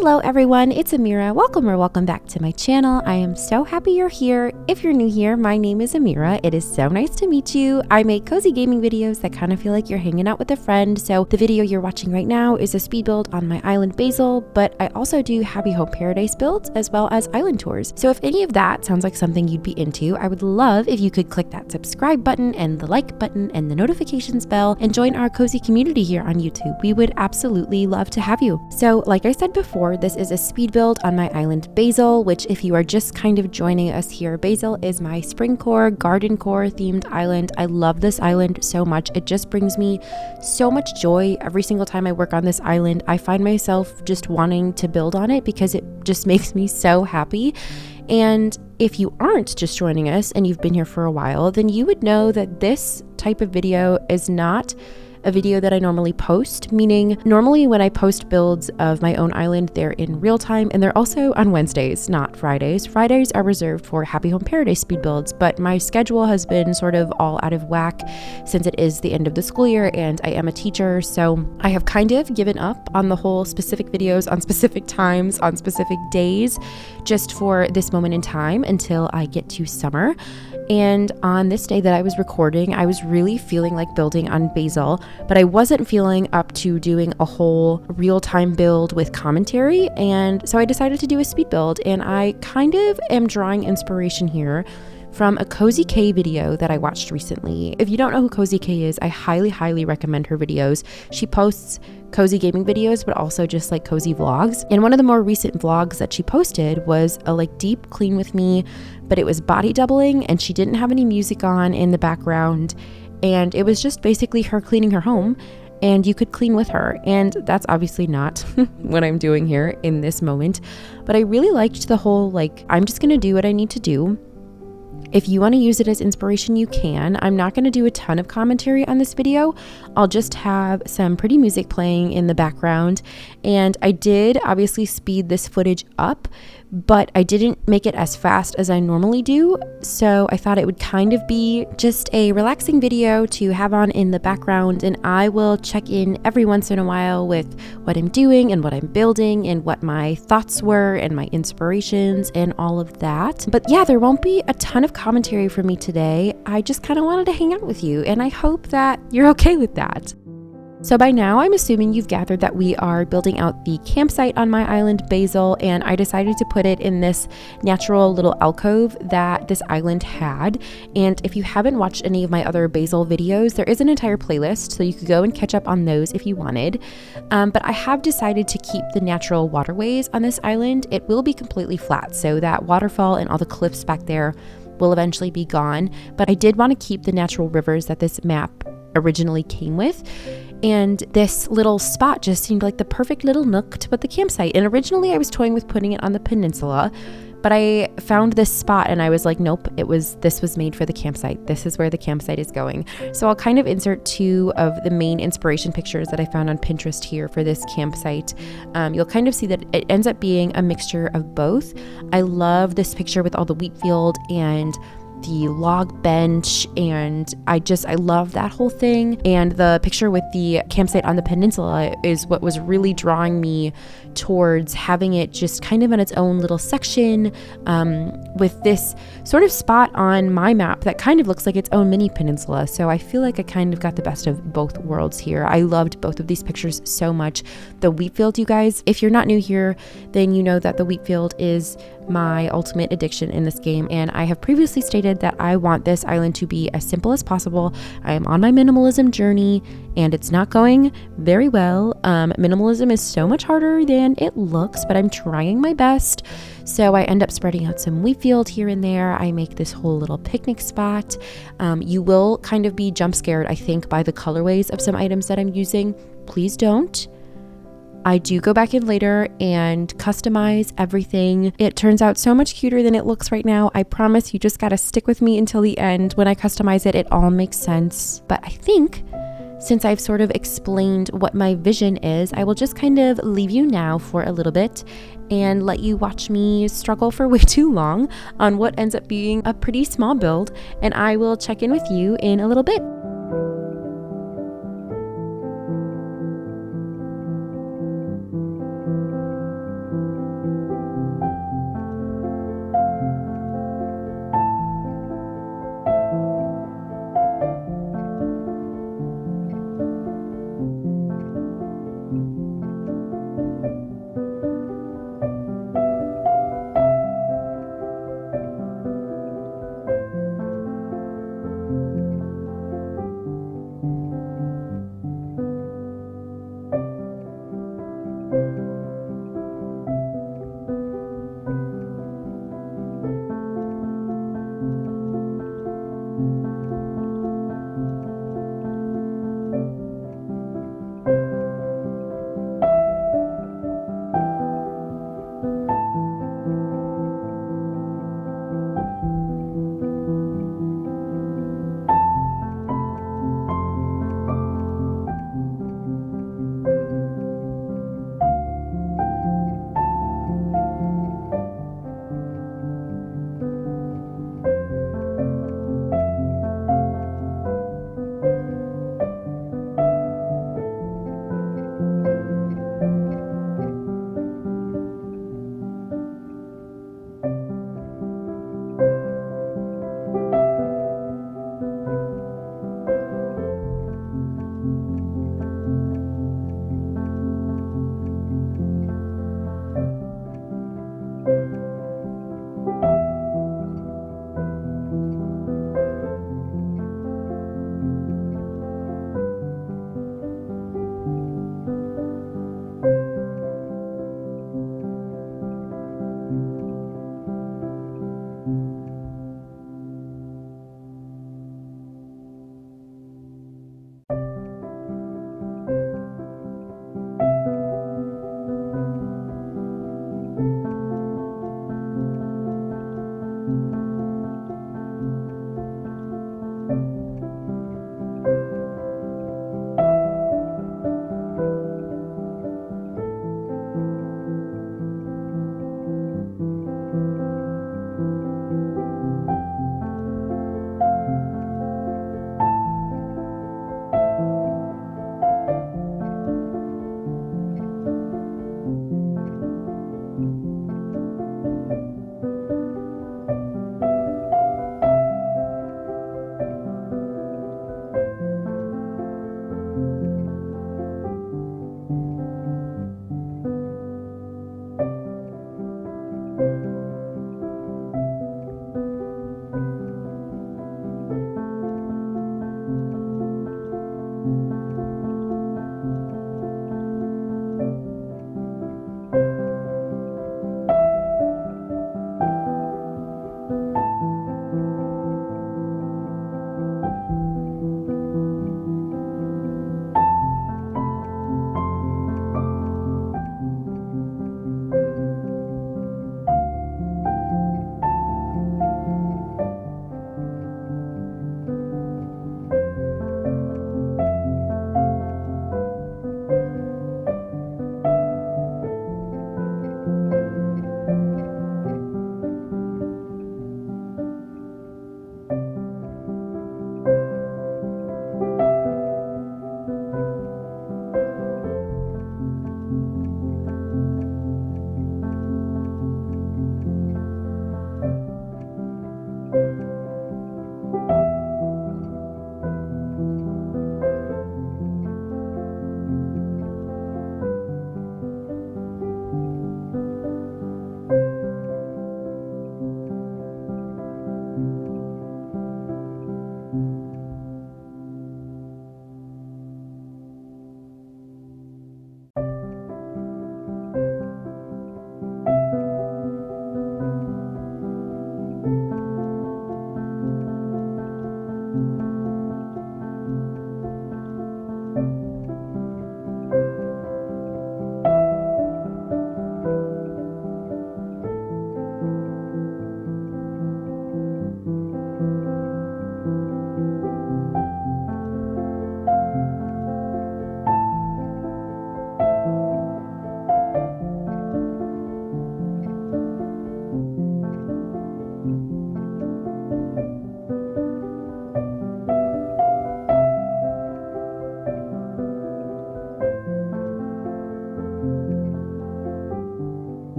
Hello everyone, it's Amira. Welcome back to my channel. I am so happy you're here. If you're new here, my name is Amira. It is so nice to meet you. I make cozy gaming videos that kind of feel like you're hanging out with a friend. So the video you're watching right now is a speed build on my island BASIL, but I also do happy home paradise builds as well as island tours. So if any of that sounds like something you'd be into, I would love if you could click that subscribe button and the like button and the notifications bell and join our cozy community here on YouTube. We would absolutely love to have you. So like I said before, this is a speed build on my island BASIL, which if you are just kind of joining us here, BASIL is my spring core, garden core themed island. I love this island so much. It just brings me so much joy every single time I work on this island. I find myself just wanting to build on it because it just makes me so happy. And if you aren't just joining us and you've been here for a while, then you would know that this type of video is not a video that I normally post, meaning normally when I post builds of my own island, they're in real time and they're also on Wednesdays, not Fridays. Fridays are reserved for Happy Home Paradise speed builds, but my schedule has been sort of all out of whack since it is the end of the school year and I am a teacher. So I have kind of given up on the whole specific videos on specific times, on specific days, just for this moment in time until I get to summer. And on this day that I was recording, I was really feeling like building on BASIL, but I wasn't feeling up to doing a whole real-time build with commentary. And so I decided to do a speed build, and I kind of am drawing inspiration here from a cozygaming video that I watched recently. If you don't know who cozygaming is, I highly recommend her videos. She posts cozy gaming videos, but also just like cozy vlogs. And one of the more recent vlogs that she posted was a like deep clean with me, but it was body doubling and she didn't have any music on in the background. And it was just basically her cleaning her home and you could clean with her. And that's obviously not what I'm doing here in this moment, but I really liked the whole, like, I'm just gonna do what I need to do. If you want to use it as inspiration, you can. I'm not going to do a ton of commentary on this video. I'll just have some pretty music playing in the background. And I did obviously speed this footage up, but I didn't make it as fast as I normally do. So I thought it would kind of be just a relaxing video to have on in the background. And I will check in every once in a while with what I'm doing and what I'm building and what my thoughts were and my inspirations and all of that. But yeah, there won't be a ton of commentary from me today. I just kind of wanted to hang out with you, and I hope that you're okay with that. So by now, I'm assuming you've gathered that we are building out the campsite on my island BASIL, and I decided to put it in this natural little alcove that this island had. And if you haven't watched any of my other BASIL videos, there is an entire playlist, so you could go and catch up on those if you wanted. But I have decided to keep the natural waterways on this island. It will be completely flat, so that waterfall and all the cliffs back there will eventually be gone. But I did want to keep the natural rivers that this map originally came with. And this little spot just seemed like the perfect little nook to put the campsite. And originally I was toying with putting it on the peninsula, but I found this spot and I was like, nope, this was made for the campsite. This is where the campsite is going. So I'll kind of insert two of the main inspiration pictures that I found on Pinterest here for this campsite. You'll kind of see that it ends up being a mixture of both. I love this picture with all the wheat field and the log bench, and I love that whole thing. And the picture with the campsite on the peninsula is what was really drawing me towards having it just kind of in its own little section, with this sort of spot on my map that kind of looks like its own mini peninsula. So I feel like I kind of got the best of both worlds here. I loved both of these pictures so much. The wheat field, you guys, if you're not new here, then you know that the wheat field is my ultimate addiction in this game, and I have previously stated that I want this island to be as simple as possible. I am on my minimalism journey and it's not going very well. Minimalism is so much harder than it looks, but I'm trying my best. So I end up spreading out some wheat field here and there. I make this whole little picnic spot. You will kind of be jump scared, I think, by the colorways of some items that I'm using. Please don't. I do go back in later and customize everything. It turns out so much cuter than it looks right now. I promise you just gotta stick with me until the end. When I customize it, it all makes sense. But I think since I've sort of explained what my vision is, I will just kind of leave you now for a little bit and let you watch me struggle for way too long on what ends up being a pretty small build, and I will check in with you in a little bit.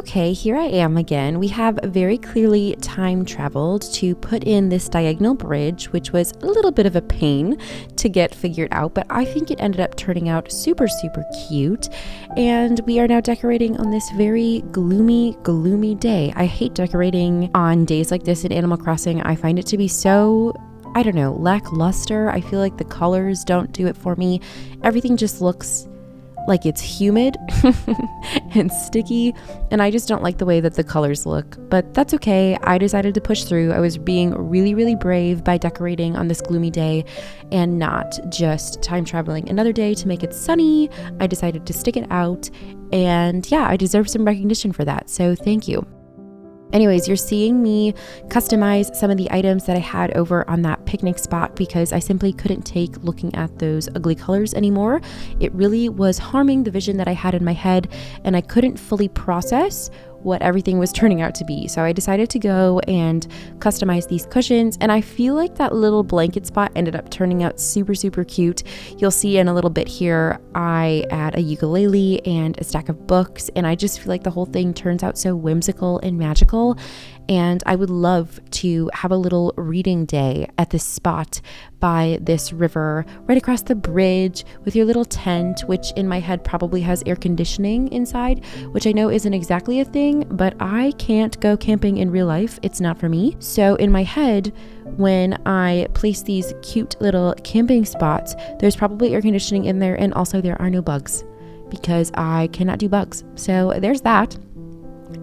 okay, here I am again. We have very clearly time traveled to put in this diagonal bridge, which was a little bit of a pain to get figured out, but I think it ended up turning out super, super cute. And we are now decorating on this very gloomy day. I hate decorating on days like this in Animal Crossing. I find it to be so, I don't know, lackluster. I feel like the colors don't do it for me. Everything just looks like it's humid and sticky, and I just don't like the way that the colors look, but that's okay. I decided to push through. I was being really, really brave by decorating on this gloomy day and not just time traveling another day to make it sunny. I decided to stick it out, and yeah, I deserve some recognition for that, so thank you. Anyways, you're seeing me customize some of the items that I had over on that picnic spot because I simply couldn't take looking at those ugly colors anymore. It really was harming the vision that I had in my head, and I couldn't fully process what everything was turning out to be. So I decided to go and customize these cushions, and I feel like that little blanket spot ended up turning out super, super cute. You'll see in a little bit here, I add a ukulele and a stack of books, and I just feel like the whole thing turns out so whimsical and magical. And I would love to have a little reading day at this spot by this river right across the bridge with your little tent, which in my head probably has air conditioning inside, which I know isn't exactly a thing, but I can't go camping in real life. It's not for me. So in my head, when I place these cute little camping spots, there's probably air conditioning in there, and also there are no bugs because I cannot do bugs. So there's that.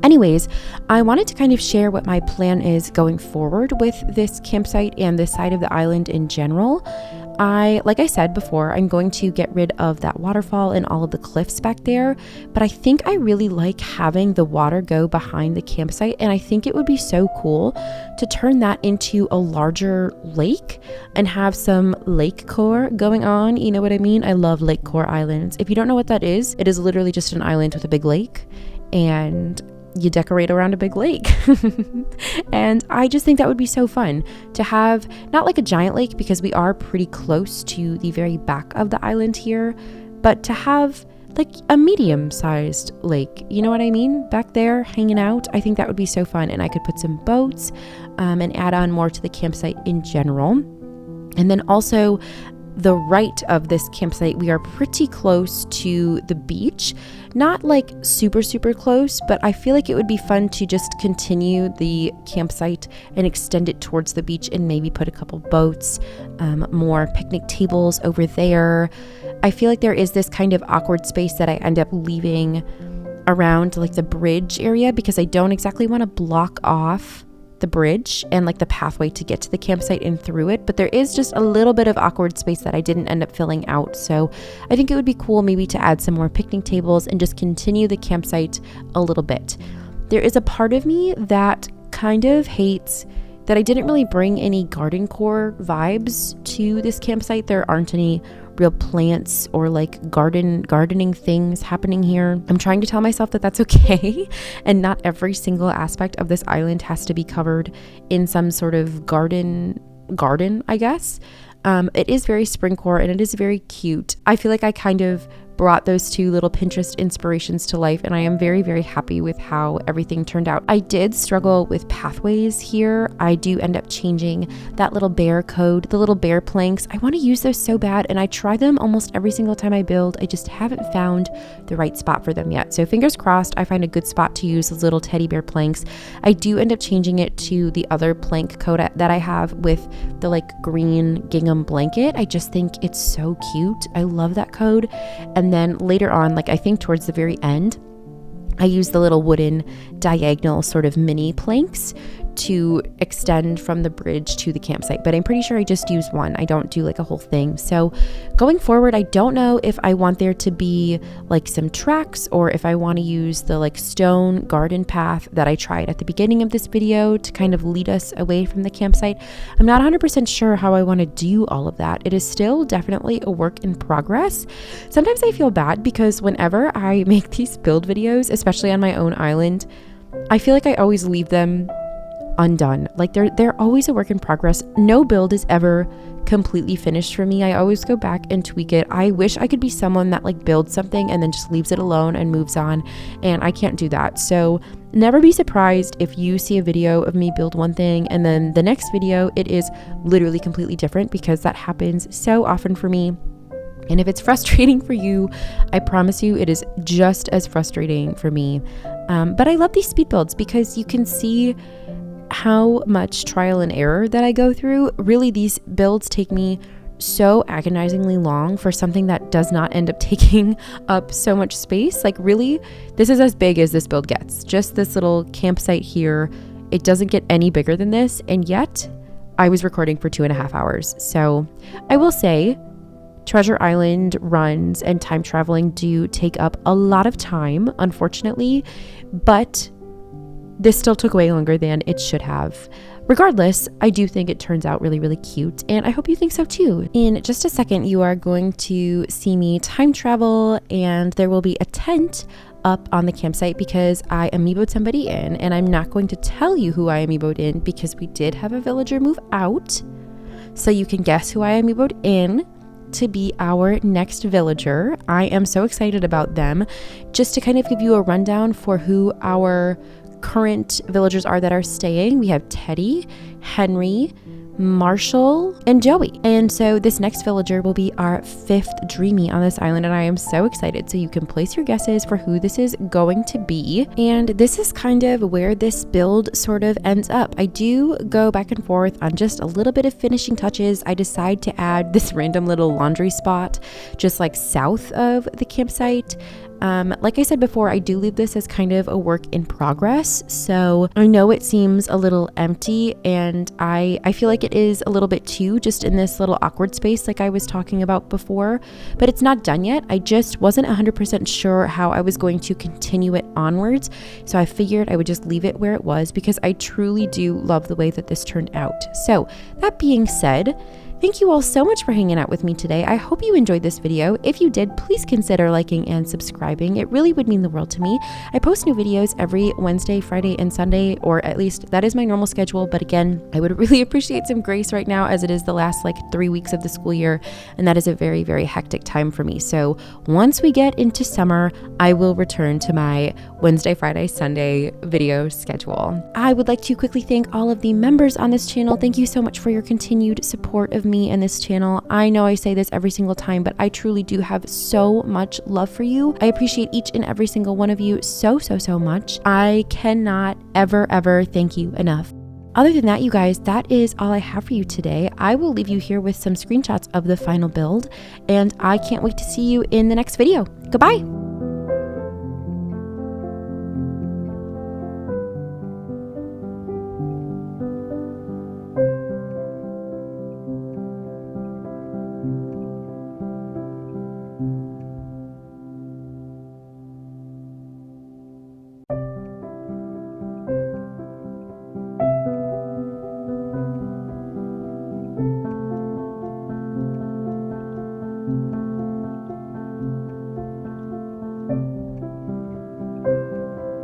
Anyways, I wanted to kind of share what my plan is going forward with this campsite and this side of the island in general. Like I said before, I'm going to get rid of that waterfall and all of the cliffs back there, but I think I really like having the water go behind the campsite, and I think it would be so cool to turn that into a larger lake and have some lake core going on. You know what I mean? I love lake core islands. If you don't know what that is, it is literally just an island with a big lake, and you decorate around a big lake. And I just think that would be so fun to have, not like a giant lake because we are pretty close to the very back of the island here, but to have like a medium-sized lake, you know what I mean? Back there hanging out. I think that would be so fun, and I could put some boats and add on more to the campsite in general. And then also the right of this campsite, we are pretty close to the beach. Not like super, super close, but I feel like it would be fun to just continue the campsite and extend it towards the beach and maybe put a couple boats, more picnic tables over there. I feel like there is this kind of awkward space that I end up leaving around like the bridge area because I don't exactly want to block off the bridge and like the pathway to get to the campsite and through it, but there is just a little bit of awkward space that I didn't end up filling out. So I think it would be cool maybe to add some more picnic tables and just continue the campsite a little bit. There is a part of me that kind of hates that I didn't really bring any garden core vibes to this campsite. There aren't any real plants or like gardening things happening here. I'm trying to tell myself that that's okay, and not every single aspect of this island has to be covered in some sort of garden, I guess. It is very springcore and it is very cute. I feel like I kind of brought those two little Pinterest inspirations to life, and I am very, very happy with how everything turned out. I did struggle with pathways here. I do end up changing that little bear code, the little bear planks. I want to use those so bad, and I try them almost every single time I build. I just haven't found the right spot for them yet. So fingers crossed I find a good spot to use those little teddy bear planks. I do end up changing it to the other plank code that I have with the like green gingham blanket. I just think it's so cute. I love that code. And then later on, like I think towards the very end, I use the little wooden diagonal sort of mini planks to extend from the bridge to the campsite, but I'm pretty sure I just use one. I don't do like a whole thing. So going forward, I don't know if I want there to be like some tracks or if I want to use the like stone garden path that I tried at the beginning of this video to kind of lead us away from the campsite. I'm not 100% sure how I want to do all of that. It is still definitely a work in progress. Sometimes I feel bad because whenever I make these build videos, especially on my own island, I feel like I always leave them undone. Like they're always a work in progress. No build is ever completely finished for me. I always go back and tweak it. I wish I could be someone that like builds something and then just leaves it alone and moves on, and I can't do that. So never be surprised if you see a video of me build one thing and then the next video it is literally completely different, because that happens so often for me. And if it's frustrating for you, I promise you it is just as frustrating for me. But I love these speed builds because you can see how much trial and error that I go through. Really, these builds take me so agonizingly long for something that does not end up taking up so much space. Like really, this is as big as this build gets. Just this little campsite here. It doesn't get any bigger than this. And yet I was recording for 2.5 hours. So I will say Treasure Island runs and time traveling do take up a lot of time, unfortunately, but this still took way longer than it should have. Regardless, I do think it turns out really, really cute, and I hope you think so too. In just a second, you are going to see me time travel, and there will be a tent up on the campsite because I amiiboed somebody in, and I'm not going to tell you who I amiiboed in because we did have a villager move out. So you can guess who I amiiboed in to be our next villager. I am so excited about them. Just to kind of give you a rundown for who our current villagers are that are staying, we have Teddy, Henry, Marshall, and Joey. And so this next villager will be our 5th Dreamy on this island, and I am so excited. So you can place your guesses for who this is going to be. And this is kind of where this build sort of ends up. I do go back and forth on just a little bit of finishing touches. I decide to add this random little laundry spot just like south of the campsite. Like I said before, I do leave this as kind of a work in progress. So I know it seems a little empty, and I feel like it is a little bit too, just in this little awkward space like I was talking about before, but it's not done yet. I just wasn't 100% sure how I was going to continue it onwards. So I figured I would just leave it where it was because I truly do love the way that this turned out. So that being said, thank you all so much for hanging out with me today. I hope you enjoyed this video. If you did, please consider liking and subscribing. It really would mean the world to me. I post new videos every Wednesday, Friday, and Sunday, or at least that is my normal schedule. But again, I would really appreciate some grace right now as it is the last like 3 weeks of the school year. And that is a very, very hectic time for me. So once we get into summer, I will return to my Wednesday, Friday, Sunday video schedule. I would like to quickly thank all of the members on this channel. Thank you so much for your continued support of me and this channel. I know I say this every single time, but I truly do have so much love for you. I appreciate each and every single one of you so much. I cannot ever thank you enough. Other than that, you guys, that is all I have for you today. I will leave you here with some screenshots of the final build, and I can't wait to see you in the next video. Goodbye.